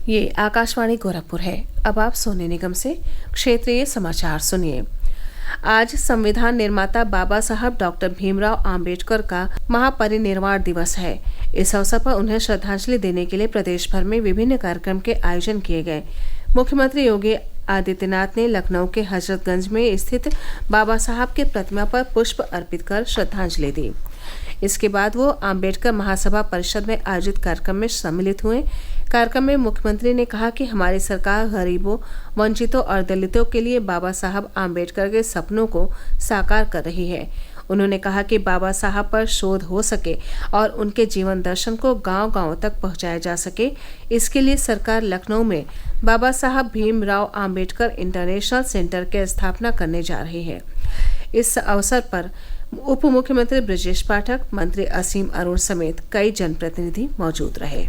ये आकाशवाणी गोरखपुर है। अब आप सोने निगम से क्षेत्रीय समाचार सुनिए। आज संविधान निर्माता बाबा साहब डॉक्टर भीमराव आम्बेडकर का महापरिनिर्वाण दिवस है। इस अवसर पर उन्हें श्रद्धांजलि देने के लिए प्रदेश भर में विभिन्न कार्यक्रम के आयोजन किए गए। मुख्यमंत्री योगी आदित्यनाथ ने लखनऊ के हजरतगंज में स्थित बाबा साहब के प्रतिमा पर पुष्प अर्पित कर श्रद्धांजलि दी। इसके बाद वो आम्बेडकर महासभा परिषद में आयोजित कार्यक्रम में सम्मिलित हुए। कार्यक्रम में मुख्यमंत्री ने कहा कि हमारी सरकार गरीबों, वंचितों और दलितों के लिए बाबा साहब आम्बेडकर के सपनों को साकार कर रही है। उन्होंने कहा कि बाबा साहब पर शोध हो सके और उनके जीवन दर्शन को गांव-गांव तक पहुंचाया जा सके, इसके लिए सरकार लखनऊ में बाबा साहब भीमराव आम्बेडकर इंटरनेशनल सेंटर की स्थापना करने जा रही है। इस अवसर पर उप मुख्यमंत्री ब्रजेश पाठक, मंत्री असीम अरुण समेत कई जनप्रतिनिधि मौजूद रहे।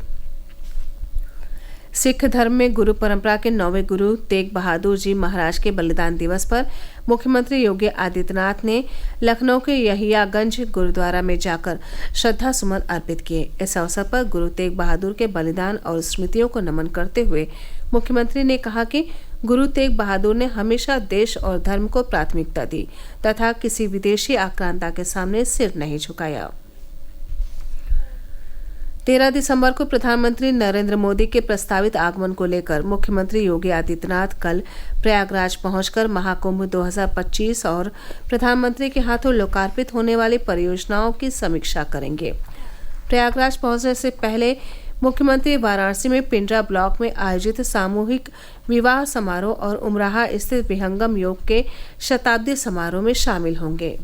सिख धर्म में गुरु परंपरा के 9वें गुरु तेग बहादुर जी महाराज के बलिदान दिवस पर मुख्यमंत्री योगी आदित्यनाथ ने लखनऊ के यहियागंज गुरुद्वारा में जाकर श्रद्धा सुमन अर्पित किए। इस अवसर पर गुरु तेग बहादुर के बलिदान और स्मृतियों को नमन करते हुए मुख्यमंत्री ने कहा कि गुरु तेग बहादुर ने हमेशा देश और धर्म को प्राथमिकता दी तथा किसी विदेशी आक्रांता के सामने सिर नहीं झुकाया। 13 दिसंबर को प्रधानमंत्री नरेंद्र मोदी के प्रस्तावित आगमन को लेकर मुख्यमंत्री योगी आदित्यनाथ कल प्रयागराज पहुंचकर महाकुंभ 2025 और प्रधानमंत्री के हाथों लोकार्पित होने वाली परियोजनाओं की समीक्षा करेंगे। प्रयागराज पहुंचने से पहले मुख्यमंत्री वाराणसी में पिंडरा ब्लॉक में आयोजित सामूहिक विवाह समारोह और उमराहा स्थित विहंगम योग के शताब्दी समारोह में शामिल होंगे।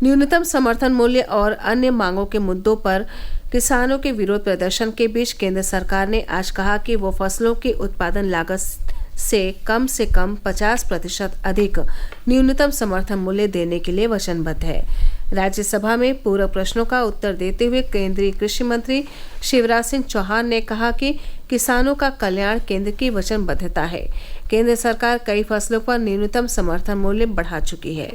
न्यूनतम समर्थन मूल्य और अन्य मांगों के मुद्दों पर किसानों के विरोध प्रदर्शन के बीच केंद्र सरकार ने आज कहा कि वो फसलों की उत्पादन लागत से कम 50% अधिक न्यूनतम समर्थन मूल्य देने के लिए वचनबद्ध है। राज्यसभा में पूरक प्रश्नों का उत्तर देते हुए केंद्रीय कृषि मंत्री शिवराज सिंह चौहान ने कहा कि किसानों का कल्याण केंद्र की वचनबद्धता है। केंद्र सरकार कई फसलों पर न्यूनतम समर्थन मूल्य बढ़ा चुकी है।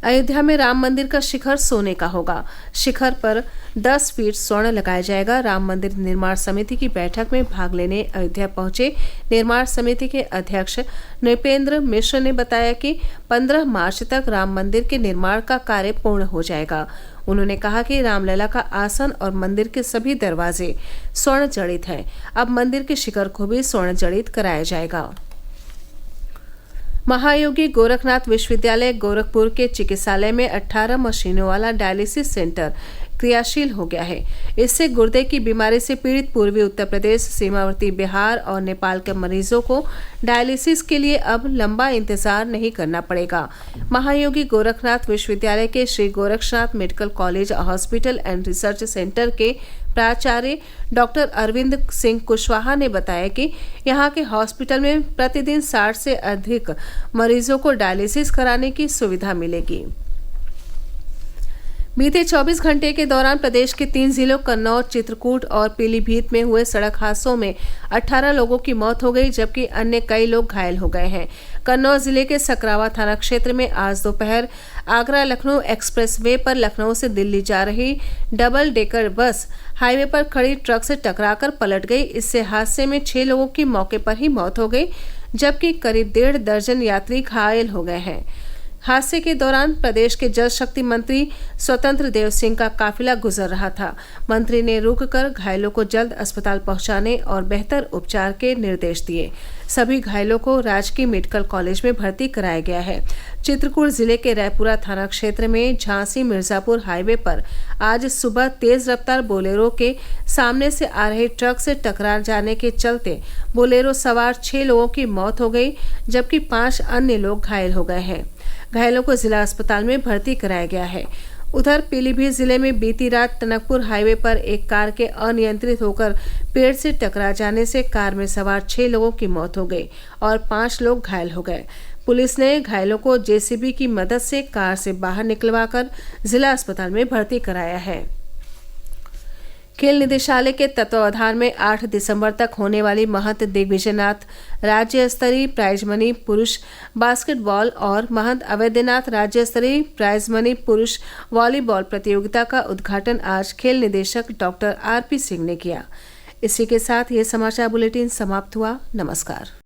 अयोध्या में राम मंदिर का शिखर सोने का होगा। शिखर पर 10 फीट स्वर्ण लगाया जाएगा। राम मंदिर निर्माण समिति की बैठक में भाग लेने अयोध्या पहुंचे निर्माण समिति के अध्यक्ष नृपेंद्र मिश्र ने बताया कि 15 मार्च तक राम मंदिर के निर्माण का कार्य पूर्ण हो जाएगा। उन्होंने कहा कि रामलला का आसन और मंदिर के सभी दरवाजे स्वर्ण जड़ित हैं। अब मंदिर के शिखर को भी स्वर्ण जड़ित कराया जाएगा। महायोगी गोरखनाथ विश्वविद्यालय गोरखपुर के चिकित्सालय में 18 मशीनों वाला डायलिसिस सेंटर क्रियाशील हो गया है। इससे गुर्दे की बीमारी से पीड़ित पूर्वी उत्तर प्रदेश, सीमावर्ती बिहार और नेपाल के मरीजों को डायलिसिस के लिए अब लंबा इंतजार नहीं करना पड़ेगा। महायोगी गोरखनाथ विश्वविद्यालय के Shri Gorakshnath medical college hospital and research centre के प्राचार्य डॉक्टर अरविंद सिंह कुशवाहा ने बताया कि यहाँ के हॉस्पिटल में प्रतिदिन 60 से अधिक मरीजों को डायलिसिस कराने की सुविधा मिलेगी। बीते 24 घंटे के दौरान प्रदेश के 3 जिलों कन्नौज, चित्रकूट और पीलीभीत में हुए सड़क हादसों में 18 लोगों की मौत हो गई, जबकि अन्य कई लोग घायल हो गए हैं। कन्नौज जिले के सकरावा थाना क्षेत्र में आज दोपहर आगरा लखनऊ एक्सप्रेस वे पर लखनऊ से दिल्ली जा रही डबल डेकर बस हाईवे पर खड़ी ट्रक से टकराकर पलट गई। इससे हादसे में 6 लोगों की मौके पर ही मौत हो गई, जबकि करीब 1.5 दर्जन यात्री घायल हो गए हैं। हादसे के दौरान प्रदेश के जल शक्ति मंत्री स्वतंत्र देव सिंह का काफिला गुजर रहा था। मंत्री ने रुककर घायलों को जल्द अस्पताल पहुंचाने और बेहतर उपचार के निर्देश दिए। सभी घायलों को राजकीय मेडिकल कॉलेज में भर्ती कराया गया है। चित्रकूट जिले के रायपुरा थाना क्षेत्र में झांसी मिर्जापुर हाईवे पर आज सुबह तेज रफ्तार बोलेरो के सामने से आ रहे ट्रक से टकरा जाने के चलते बोलेरो सवार 6 लोगों की मौत हो गई, जबकि 5 अन्य लोग घायल हो गए हैं। घायलों को जिला अस्पताल में भर्ती कराया गया है। उधर पीलीभीत जिले में बीती रात टनकपुर हाईवे पर एक कार के अनियंत्रित होकर पेड़ से टकरा जाने से कार में सवार 6 लोगों की मौत हो गई और 5 लोग घायल हो गए। पुलिस ने घायलों को जेसीबी की मदद से कार से बाहर निकलवाकर जिला अस्पताल में भर्ती कराया है। खेल निदेशालय के तत्वावधान में 8 दिसंबर तक होने वाली महंत दिग्विजयनाथ राज्य स्तरीय प्राइज मनी पुरुष बास्केटबॉल और महंत अवैधनाथ राज्य स्तरीय प्राइज मनी पुरुष वॉलीबॉल प्रतियोगिता का उद्घाटन आज खेल निदेशक डॉक्टर आर.पी. सिंह ने किया। इसी के साथ ये समाचार बुलेटिन समाप्त हुआ। नमस्कार।